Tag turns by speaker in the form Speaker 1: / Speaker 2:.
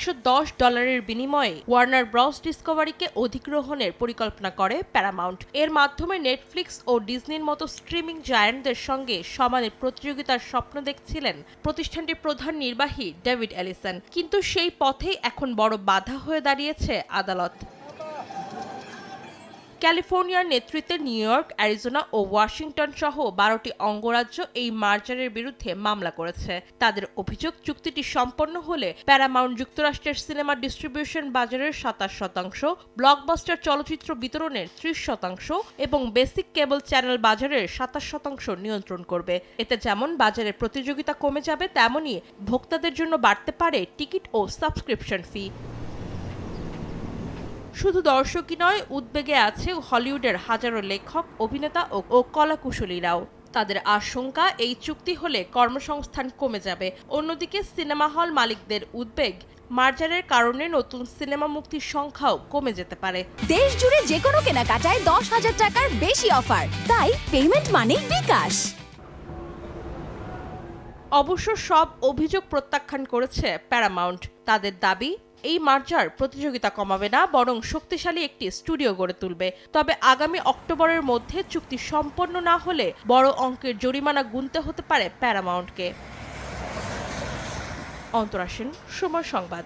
Speaker 1: $110 বিনিময়ে Warner Bros ডিসকভারিকে অধিগ্রহণের পরিকল্পনা করে প্যারামাউন্ট। এর মাধ্যমে নেটফ্লিক্স ও ডিজনির মতো স্ট্রিমিং জায়ান্টদের সঙ্গে সমানে প্রতিযোগিতার স্বপ্ন দেখছিলেন প্রতিষ্ঠানটির প্রধান নির্বাহী ডেভিড এলিসন। কিন্তু সেই পথেই এখন বড় বাধা হয়ে দাঁড়িয়েছে আদালত। ক্যালিফোর্নিয়ার নেতৃত্বে নিউ ইয়র্ক, অ্যারিজোনা ও ওয়াশিংটন সহ 12টি অঙ্গরাজ্য এই মার্জারের বিরুদ্ধে মামলা করেছে। তাদের অভিযোগ, চুক্তিটি সম্পন্ন হলে প্যারামাউন্ট যুক্তরাষ্ট্রের সিনেমা ডিস্ট্রিবিউশন বাজারের 27%, ব্লকবাস্টার চলচ্চিত্র বিতরণের 30% এবং বেসিক কেবল চ্যানেল বাজারের 27% নিয়ন্ত্রণ করবে। এতে যেমন বাজারের প্রতিযোগিতা কমে যাবে, তেমনি ভোক্তাদের জন্য বাড়তে পারে টিকিট ও সাবস্ক্রিপশন ফি। শুধু দর্শকই নয়, উদ্বেগে আছে হলিউডের হাজারো লেখক, অভিনেতা ও কলাকুশলীরাও। তাদের আশঙ্কা, এই চুক্তি হলে কর্মসংস্থান কমে যাবে। অন্যদিকে সিনেমা হল মালিকদের উদ্বেগ, মার্জারের কারণে নতুন সিনেমা মুক্তির সংখ্যাও কমে যেতে পারে।
Speaker 2: দেশ জুড়ে যে কোনো কেনাকাটায় 10,000 টাকার বেশি অফার, তাই পেমেন্ট মানেই বিকাশ।
Speaker 1: অবশ্য সব অভিযোগ প্রত্যাখ্যান করেছে প্যারামাউন্ট। তাদের দাবি, এই মার্জার প্রতিযোগিতা কমাবে না, বরং শক্তিশালী একটি স্টুডিও গড়ে তুলবে। তবে আগামী অক্টোবরের মধ্যে চুক্তি সম্পন্ন না হলে বড় অঙ্কের জরিমানা গুনতে হতে পারে প্যারামাউন্টকে। অন্তরা সেন, সময় সংবাদ।